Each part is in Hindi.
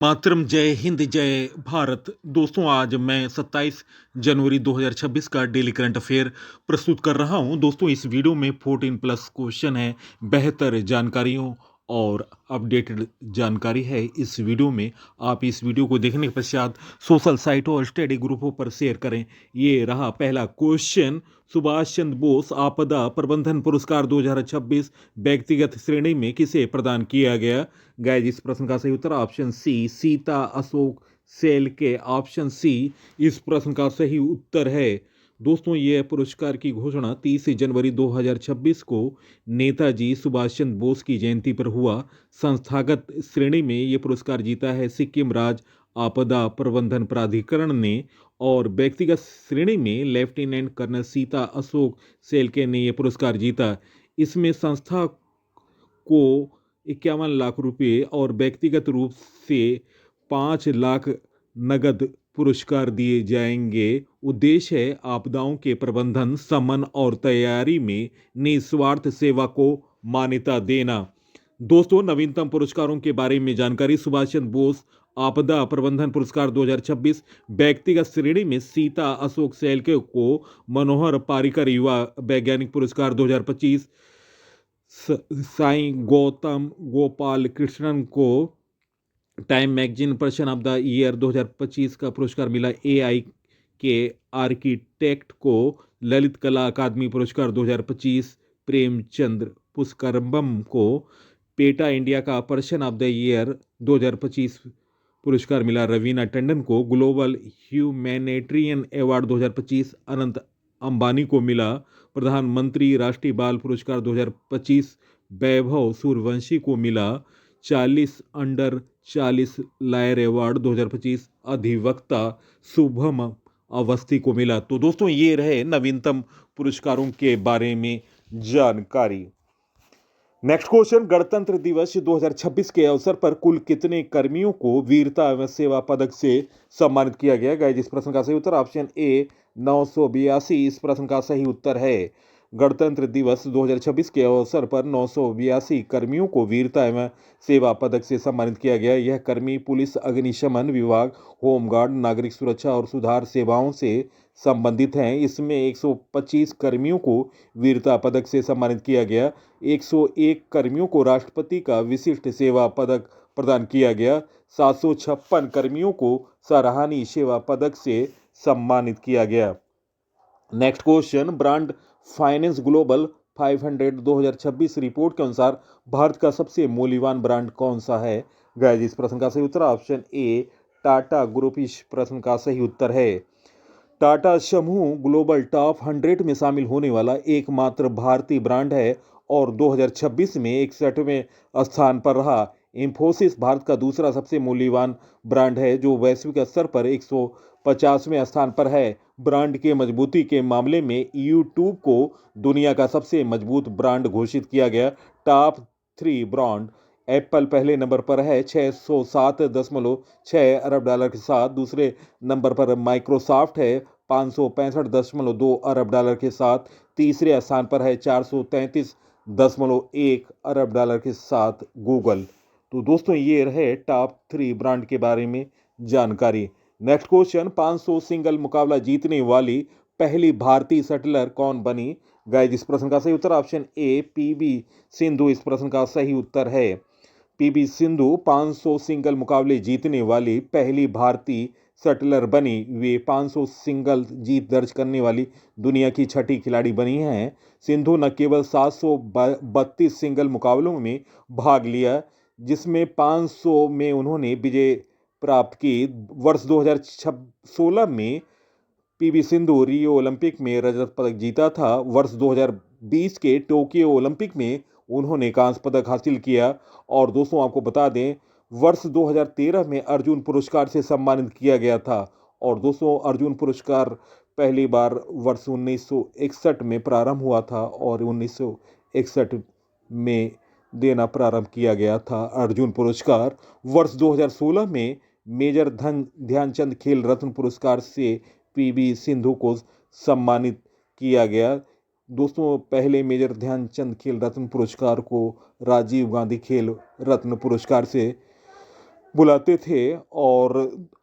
मातरम जय हिंद जय भारत। दोस्तों, आज मैं 27 जनवरी 2026 का डेली करंट अफेयर प्रस्तुत कर रहा हूं। दोस्तों, इस वीडियो में 14 प्लस क्वेश्चन है, बेहतर जानकारियों और अपडेटेड जानकारी है इस वीडियो में। आप इस वीडियो को देखने के पश्चात सोशल साइटों और स्टडी ग्रुपों पर शेयर करें। ये रहा पहला क्वेश्चन। सुभाष चंद्र बोस आपदा प्रबंधन पुरस्कार 2026 व्यक्तिगत श्रेणी में किसे प्रदान किया गया? गाइस, इस प्रश्न का सही उत्तर ऑप्शन सी, सीता अशोक सेल के। ऑप्शन सी इस प्रश्न का सही उत्तर है। दोस्तों, यह पुरस्कार की घोषणा 30 जनवरी 2026 को नेताजी सुभाष चंद्र बोस की जयंती पर हुआ। संस्थागत श्रेणी में यह पुरस्कार जीता है सिक्किम राज्य आपदा प्रबंधन प्राधिकरण ने, और व्यक्तिगत श्रेणी में लेफ्टिनेंट कर्नल सीता अशोक सेल्के ने यह पुरस्कार जीता। इसमें संस्था को 51 लाख रुपए और व्यक्तिगत रूप से 5 लाख नगद पुरस्कार दिए जाएंगे। उद्देश्य है आपदाओं के प्रबंधन, शमन और तैयारी में निस्वार्थ सेवा को मान्यता देना। दोस्तों, नवीनतम पुरस्कारों के बारे में जानकारी। सुभाष चंद्र बोस आपदा प्रबंधन पुरस्कार 2026 व्यक्तिगत श्रेणी में सीता अशोक सेल्के को मनोहर पारिकर युवा वैज्ञानिक पुरस्कार 2025, साई गौतम गोपाल कृष्णन को time magazine person of the year 2025 का पुरस्कार मिला। एआई के आर्किटेक्ट को ललित कला अकादमी पुरस्कार 2025, प्रेमचंद्र पुष्करम्बम को पेटा इंडिया का पर्सन ऑफ द ईयर 2025 पुरस्कार मिला। रवीना टंडन को global humanitarian award 2025 Anant Ambani को मिला। प्रधानमंत्री राष्ट्रीय बाल पुरस्कार 2025 वैभव सूर्यवंशी को मिला। 40 अंडर 40 लायर अवार्ड 2025 अधिवक्ता शुभम अवस्थी को मिला। तो दोस्तों, ये रहे नवीनतम पुरस्कारों के बारे में जानकारी। Next question. गणतंत्र दिवस 2026 के अवसर पर कुल कितने कर्मियों को वीरता एवं सेवा पदक से सम्मानित किया गया? गाइस, इस प्रश्न का सही उत्तर ऑप्शन ए 982 इस प्रश्न का सही उत्तर है। गणतंत्र दिवस 2026 के अवसर पर 982 कर्मियों को वीरता एवं सेवा पदक से सम्मानित किया गया। यह कर्मी पुलिस, अग्निशमन विभाग, होमगार्ड, नागरिक सुरक्षा और सुधार सेवाओं से संबंधित हैं। इसमें 125 कर्मियों को वीरता पदक से सम्मानित किया गया। 101 कर्मियों को राष्ट्रपति का विशिष्ट सेवा पदक प्रदान किया गया। 756 कर्मियों को सराहनीय सेवा पदक से सम्मानित किया गया। Next question. Brand finance global 500 2026 report के अनुसार भारत का सबसे मूल्यवान ब्रांड कौन सा है? गाइस, इस प्रश्न का सही उत्तर ऑप्शन ए टाटा ग्रुप इस प्रश्न का सही उत्तर है। टाटा समूह ग्लोबल टॉप 100 में शामिल होने वाला एकमात्र भारतीय ब्रांड है और 2026 में 61वें स्थान पर रहा। इंफोसिस भारत का दूसरा सबसे मूल्यवान ब्रांड है जो वैश्विक स्तर पर 150वें स्थान पर है। ब्रांड के मजबूती के मामले में यूट्यूब को दुनिया का सबसे मजबूत ब्रांड घोषित किया गया। Top 3 brand. एप्पल पहले नंबर पर है 607.6 अरब डॉलर के साथ। दूसरे नंबर पर माइक्रोसॉफ्ट है 565.2 अरब डॉलर के साथ। तीसरे स्थान पर है 433.1 अरब डॉलर के साथ गूगल। तो दोस्तों, ये रहे टॉप 3 ब्रांड के बारे में जानकारी। Next question. 500 सिंगल मुकाबला जीतने वाली पहली भारतीय शटलर कौन बनी? गाइस, इस प्रश्न का सही उत्तर ऑप्शन ए पीवी सिंधु इस प्रश्न का सही उत्तर है। पीवी सिंधु 500 सिंगल मुकाबले जीतने वाली पहली भारतीय शटलर बनी। वे 500 सिंगल जीत दर्ज करने वाली दुनिया की छठी खिलाड़ी बनी हैं। सिंधु न केवल 732 सिंगल मुकाबलों में भाग लिया, जिसमें 500 में उन्होंने विजय प्राप्त की। वर्ष 2016 में पीवी सिंधु रियो ओलंपिक में रजत पदक जीता था। वर्ष 2020 के टोक्यो ओलंपिक में उन्होंने कांस्य पदक हासिल किया। और दोस्तों, आपको बता दें, वर्ष 2013 में अर्जुन पुरस्कार से सम्मानित किया गया था। और दोस्तों, अर्जुन पुरस्कार पहली बार वर्ष 1961 में प्रारंभ हुआ था और 1961 में देना प्रारंभ किया गया था अर्जुन पुरस्कार। वर्ष 2016 में मेजर ध्यानचंद खेल रत्न पुरस्कार से पीवी सिंधु को सम्मानित किया गया। दोस्तों, पहले मेजर ध्यानचंद खेल रत्न पुरस्कार को राजीव गांधी खेल रत्न पुरस्कार से बुलाते थे और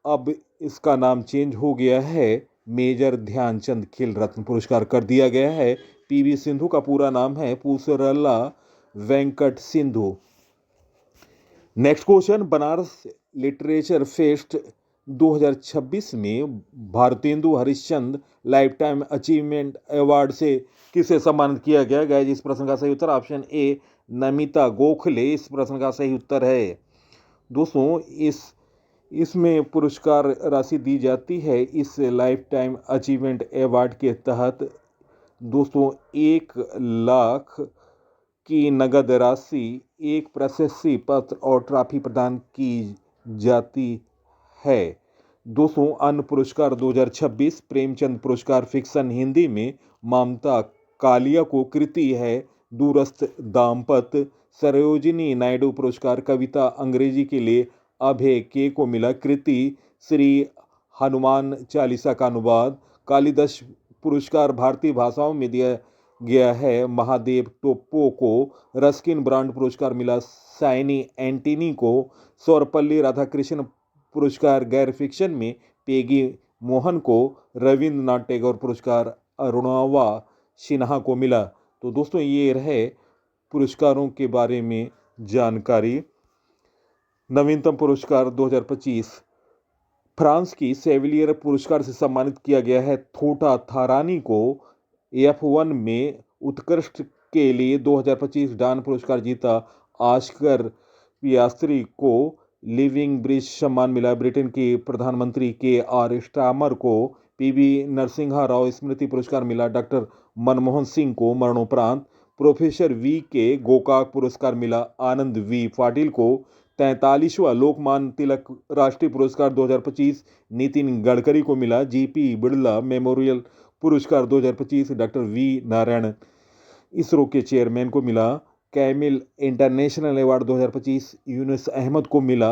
अब इसका नाम चेंज हो गया है, मेजर ध्यानचंद खेल रत्न पुरस्कार कर दिया गया है। पीवी सिंधु का पूरा नाम है Pusarla Venkata Sindhu. Next question, Banaras literature fest 2026 में Bharatendu Harishchandra life time achievement award से किसे सम्मानित किया गया? गाइस, इस प्रश्न का सही उत्तर ऑप्शन ए नमिता गोखले इस प्रश्न का सही उत्तर है। दोस्तों, इसमें पुरस्कार राशि दी जाती है इस लाइफ टाइम अचीवमेंट अवार्ड के तहत। दोस्तों, 1 लाख की नगद राशि, एक प्रशस्ति पत्र और ट्रॉफी प्रदान की जाती है। दोस्तों, अन्य पुरस्कार 2026 प्रेमचंद पुरस्कार फिक्शन हिंदी में ममता कालिया को कृति है दूरस्थ दाम्पत्य। सरोजिनी नायडू पुरस्कार कविता अंग्रेजी के लिए अभय के को मिला कृति श्री हनुमान चालीसा का अनुवाद। कालिदास पुरस्कार भारतीय भाषाओं में दिया गया है महादेव टोप्पो को। रस्किन ब्रांड पुरस्कार मिला साइनी एंटनी को। सर्वपल्ली राधाकृष्ण पुरस्कार गैर फिक्शन में पेगी मोहन को। रविंद्रनाथ टैगोर पुरस्कार अरुणावा सिन्हा को मिला। तो दोस्तों, ये रहे पुरस्कारों के बारे में जानकारी। नवीनतम पुरस्कार 2025 फ्रांस की सेविलियर पुरस्कार से सम्मानित किया गया है थोटा थारानी को। F1 में उत्कृष्ट के लिए 2025 डान पुरस्कार जीता ऑस्कर पियास्त्री को। लिविंग ब्रिज सम्मान मिला ब्रिटेन के प्रधानमंत्री KR स्टामर को। पीवी नरसिम्हा राव स्मृति पुरस्कार मिला डॉक्टर मनमोहन सिंह को मरणोपरांत। प्रोफेसर वी के गोकाक पुरस्कार मिला आनंद वी पाटिल को। 43वां लोकमान्य तिलक राष्ट्रीय पुरस्कार 2025 नितिन गडकरी को मिला। जीपी बिड़ला मेमोरियल पुरस्कार 2025 डॉक्टर वी नारायण इसरो के चेयरमैन को मिला। Camille international award 2025 Yunus Ahmed को मिला।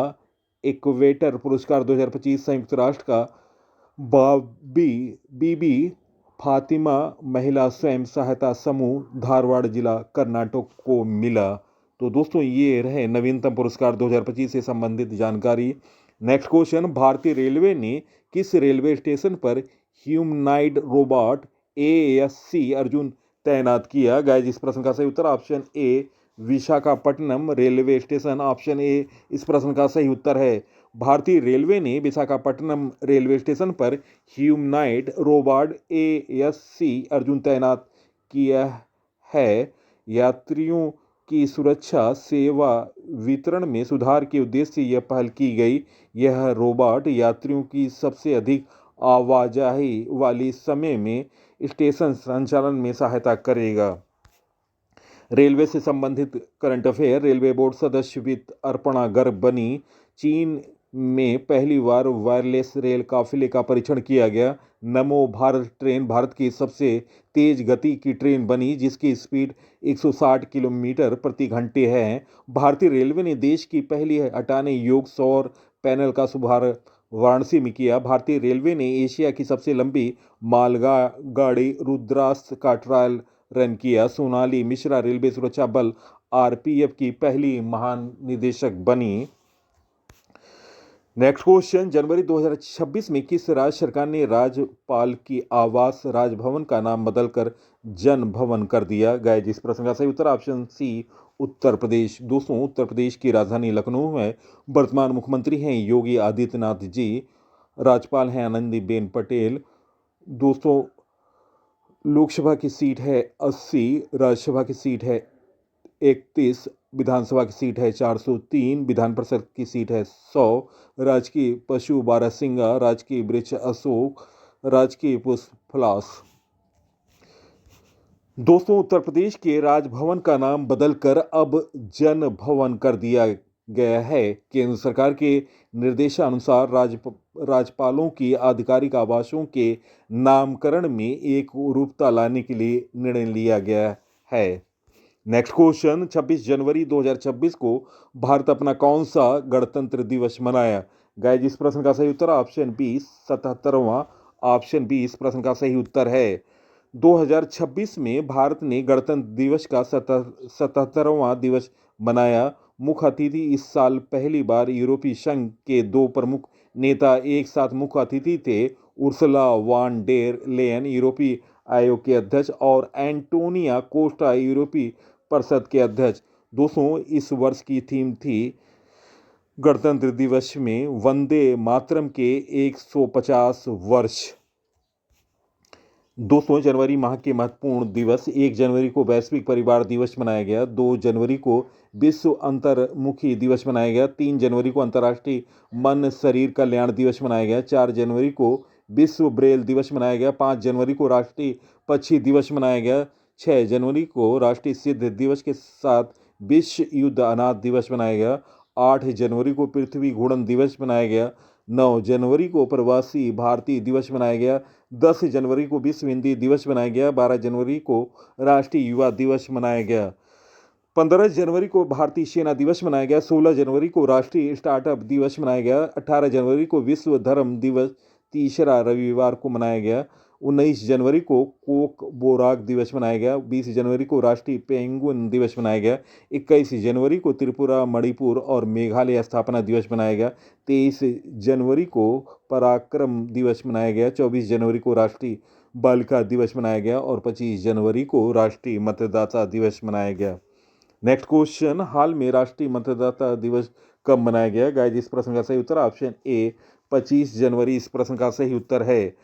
इक्वेटर पुरस्कार 2025 संयुक्त राष्ट्र का बीबी फातिमा महिला स्वयं सहायता समूह धारवाड़ जिला कर्नाटक को मिला। तो दोस्तों, ये रहे नवीनतम पुरस्कार 2025 से संबंधित जानकारी। नेक्स्ट क्वेश्चन, भारतीय रेलवे ने किस रेलवे स्टेशन पर ह्यूमनाइड रोबोट ASC अर्जुन तैनात किया? गाइस, इस प्रश्न का सही उत्तर option A Visakhapatnam railway station. Option A इस प्रश्न का सही उत्तर है। भारतीय रेलवे ने विशाखापट्टनम रेलवे स्टेशन पर ह्यूमनाइड रोबोट ASC अर्जुन तैनात किया है। यात्रियों की सुरक्षा सेवा वितरण में सुधार के उद्देश्य से यह पहल की गई। यह रोबोट यात्रियों की सबसे अधिक आवाजाही वाली समय में स्टेशन संचालन में सहायता करेगा। रेलवे से संबंधित करंट अफेयर। रेलवे बोर्ड सदस्य वित्त अर्पणा गर्ग बनी। चीन में पहली बार वायरलेस रेल काफिले का परीक्षण किया गया। नमो भारत ट्रेन भारत की सबसे तेज गति की ट्रेन बनी जिसकी स्पीड 160 किलोमीटर प्रति घंटे है। भारतीय रेलवे ने देश की पहली अटाने योग सौर पैनल का शुभारंभ वाराणसी में किया। भारतीय रेलवे ने एशिया की सबसे लंबी मालगाड़ी रुद्राक्ष का ट्रायल रन किया। सोनाली मिश्रा रेलवे सुरक्षा बल RPF की पहली महानिदेशक बनी। नेक्स्ट क्वेश्चन, जनवरी 2026 में किस राज्य सरकार ने राज्यपाल की आवास राजभवन का नाम बदलकर जन भवन कर दिया? गाइस, इस प्रश्न का सही उत्तर ऑप्शन सी उत्तर प्रदेश। दोस्तों, उत्तर प्रदेश की राजधानी लखनऊ है। वर्तमान मुख्यमंत्री हैं योगी आदित्यनाथ जी। राज्यपाल हैं आनंदीबेन पटेल। दोस्तों, लोकसभा की सीट है 80, राज्यसभा की सीट है 31, विधानसभा की सीट है 403, विधान परिषद की सीट है 100। राजकीय पशु बारहसिंगा, राजकीय वृक्ष अशोक, राजकीय पुष्प पलाश। दोस्तों, उत्तर प्रदेश के राजभवन का नाम बदलकर अब जन भवन कर दिया गया है। केंद्र सरकार के निर्देशानुसार राज्यपालों की आधिकारिक आवासों के नामकरण में एक रूपता लाने के लिए निर्णय लिया गया है। नेक्स्ट क्वेश्चन, 26 जनवरी 2026 को भारत अपना कौन सा गणतंत्र दिवस मनाया? गाइस, इस प्रश्न का सही उत्तर ऑप्शन बी 77वां। ऑप्शन बी इस प्रश्न का सही उत्तर है। 2026 में भारत ने गणतंत्र दिवस का 77वां दिवस मनाया। मुख्य अतिथि इस साल पहली बार यूरोपीय संघ के 2 प्रमुख नेता एक साथ मुख्य अतिथि थे। उर्सुला वान डेर लेयन यूरोपीय आयोग के अध्यक्ष और एंटोनिया कोस्टा यूरोपीय परिषद के अध्यक्ष। दोस्तों, इस वर्ष की थीम थी गणतंत्र दिवस में वंदे मातरम के 150 वर्ष। दोस्तों, जनवरी माह के महत्वपूर्ण दिवस: 1 जनवरी को वैश्विक परिवार दिवस मनाया गया। 2 जनवरी को विश्व अंतर्मुखी दिवस मनाया गया। 3 जनवरी को अंतर्राष्ट्रीय मन शरीर कल्याण दिवस मनाया गया। 4 जनवरी को विश्व ब्रेल दिवस मनाया गया। 5 जनवरी को राष्ट्रीय पक्षी दिवस मनाया गया। 6 जनवरी को राष्ट्रीय सिद्ध दिवस के साथ विश्व युद्ध अनाथ दिवस मनाया गया। 8 जनवरी को पृथ्वी घूर्णन दिवस मनाया गया। 9 जनवरी को प्रवासी भारतीय दिवस मनाया गया। 10 जनवरी को विश्व हिंदी दिवस मनाया गया। 12 जनवरी को राष्ट्रीय युवा दिवस मनाया गया। 15 जनवरी को भारतीय सेना दिवस मनाया गया। 16 जनवरी को राष्ट्रीय स्टार्टअप दिवस मनाया गया। 18 जनवरी को विश्व धर्म दिवस तीसरा रविवार को मनाया गया। 19 जनवरी को कोक बोराक दिवस मनाया गया। 20 जनवरी को राष्ट्रीय पेंगुइन दिवस मनाया गया। 21 जनवरी को त्रिपुरा, मणिपुर और मेघालय स्थापना दिवस मनाया गया। 23 जनवरी को पराक्रम दिवस मनाया गया। 24 जनवरी को राष्ट्रीय बालिका दिवस मनाया गया और 25 जनवरी को राष्ट्रीय मतदाता दिवस मनाया गया। नेक्स्ट क्वेश्चन, हाल में राष्ट्रीय मतदाता दिवस कब मनाया गया? गाइस, इस प्रश्न का सही उत्तर ऑप्शन ए 25 जनवरी इस प्रश्न का सही उत्तर है।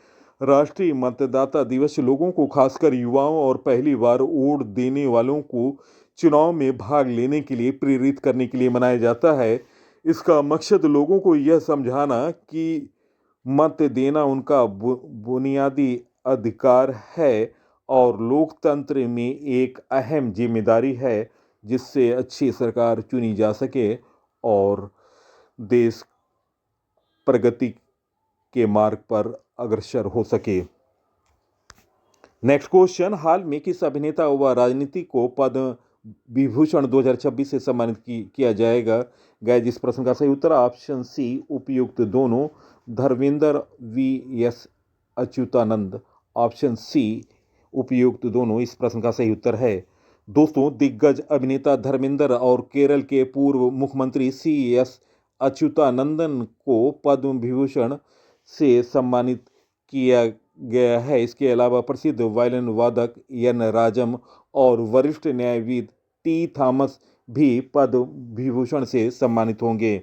राष्ट्रीय मतदाता दिवस लोगों को, खासकर युवाओं और पहली बार वोट देने वालों को चुनाव में भाग लेने के लिए प्रेरित करने के लिए मनाया जाता है। इसका मकसद लोगों को यह समझाना कि मत देना उनका बुनियादी अधिकार है और लोकतंत्र में एक अहम जिम्मेदारी है, जिससे अच्छी सरकार चुनी जा सके और देश प्रगति के मार्ग पर अग्रसर हो सके। नेक्स्ट क्वेश्चन, हाल में किस अभिनेता व राजनीतिक को पद्म विभूषण 2026 से सम्मानित किया जाएगा? गाइस, इस प्रश्न का सही उत्तर ऑप्शन सी उपयुक्त दोनों, Dharmendra V S Achuthanandan. Option C उपयुक्त दोनों इस प्रश्न का सही उत्तर है। दोस्तों, दिग्गज अभिनेता धर्मेंद्र और केरल के पूर्व मुख्यमंत्री सी एस अच्युतानंदन को पद्म विभूषण से सम्मानित किया गया है। इसके अलावा प्रसिद्ध वायलिन वादक एन राजम और वरिष्ठ न्यायविद टी थॉमस भी पद्म विभूषण से सम्मानित होंगे।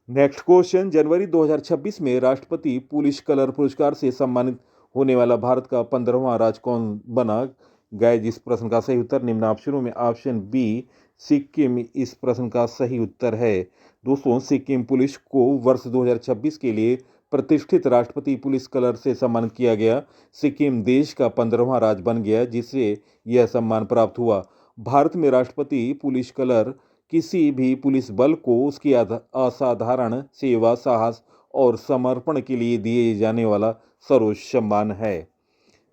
नेक्स्ट क्वेश्चन, जनवरी 2026 में राष्ट्रपति पुलिस कलर पुरस्कार से सम्मानित होने वाला भारत का 15वां राज्य कौन बना? गाइस, इस प्रश्न का सही उत्तर निम्न ऑप्शनों में ऑप्शन बी सिक्किम इस प्रश्न का सही उत्तर है। दोस्तों, सिक्किम पुलिस को वर्ष 2026 के लिए प्रतिष्ठित राष्ट्रपति पुलिस कलर से सम्मानित किया गया। सिक्किम देश का 15वां राज्य बन गया जिसे यह सम्मान प्राप्त हुआ। भारत में राष्ट्रपति पुलिस कलर किसी भी पुलिस बल को उसकी असाधारण सेवा, साहस और समर्पण के लिए दिए जाने वाला सर्वोच्च सम्मान है।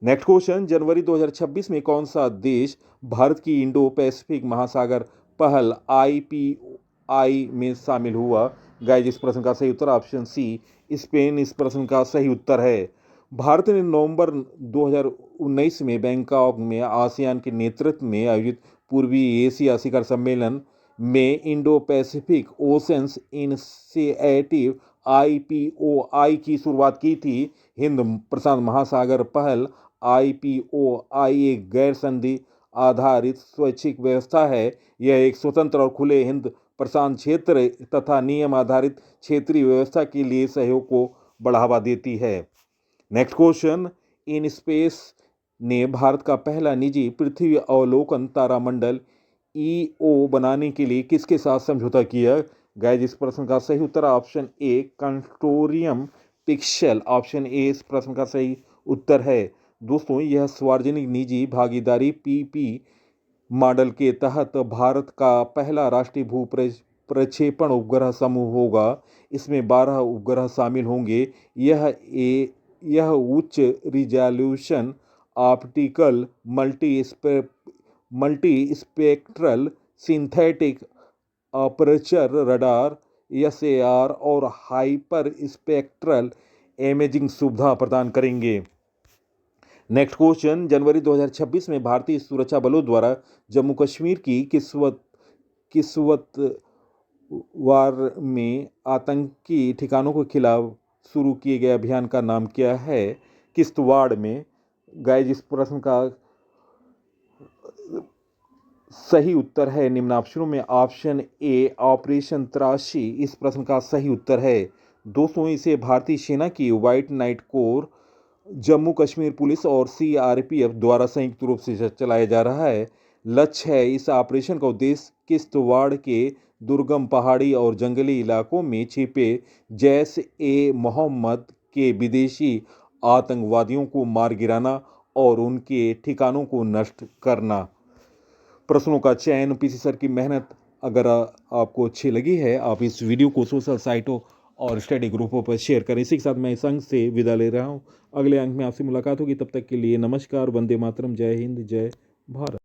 नेक्स्ट क्वेश्चन, जनवरी 2026 में कौन सा देश भारत की इंडो पैसिफिक महासागर पहल IPI में शामिल हुआ? गाइस, इस प्रश्न का सही उत्तर ऑप्शन सी स्पेन इस प्रश्न का सही उत्तर है। भारत ने नवंबर 2019 में बैंकॉक में आसियान के नेतृत्व में आयोजित पूर्वी एशिया शिखर सम्मेलन में Indo Pacific oceans initiative IPOI की शुरुआत की थी। हिंद प्रशांत महासागर पहल IPOI एक गैर संधि आधारित स्वैच्छिक व्यवस्था है। यह एक स्वतंत्र और खुले हिंद प्रशांत क्षेत्र तथा नियम आधारित क्षेत्रीय व्यवस्था के लिए सहयोग को बढ़ावा देती है। नेक्स्ट क्वेश्चन, इन स्पेस ने भारत का पहला निजी पृथ्वी अवलोकन तारामंडल EO बनाने के लिए किसके साथ समझौता किया? गाइस, इस प्रश्न का सही उत्तर option A consortium pixel. Option A इस प्रश्न का सही उत्तर है। दोस्तों, यह सार्वजनिक निजी भागीदारी PP मॉडल के तहत भारत का पहला राष्ट्रीय भू प्रक्षेपण उपग्रह समूह होगा। इसमें 12 उपग्रह शामिल होंगे। यह उच्च resolution optical multi spectral synthetic aperture radar SAR और हाइपर स्पेक्ट्रल इमेजिंग सुविधा प्रदान करेंगे। नेक्स्ट क्वेश्चन, जनवरी 2026 में भारतीय सुरक्षा बलों द्वारा जम्मू कश्मीर की किस्वत वार में आतंकी ठिकानों के खिलाफ शुरू किए गए अभियान का नाम क्या है? किश्तवाड़ में। गाइस, इस प्रश्न का सही उत्तर है निम्न ऑप्शनों में ऑप्शन ए ऑपरेशन तराशी इस प्रश्न का सही उत्तर है। दोस्तों, इसे भारतीय सेना की white Knight Corps, Jammu Kashmir police और सीआरपीएफ द्वारा संयुक्त रूप से चलाया जा रहा है। लक्ष्य है इस ऑपरेशन का उद्देश्य किश्तवाड़ के दुर्गम पहाड़ी और जंगली इलाकों में छिपे जैश ए मोहम्मद के विदेशी आतंकवादियों को मार गिराना और उनके ठिकानों को नष्ट करना। प्रश्नों का चयन, पीसी सर की मेहनत अगर आपको अच्छी लगी है, आप इस वीडियो को सोशल साइटों और स्टडी ग्रुपों पर शेयर करें। इसी के साथ मैं इस अंक से विदा ले रहा हूं। अगले अंक में आपसे मुलाकात होगी, तब तक के लिए नमस्कार, वंदे मातरम, जय हिंद, जय भारत।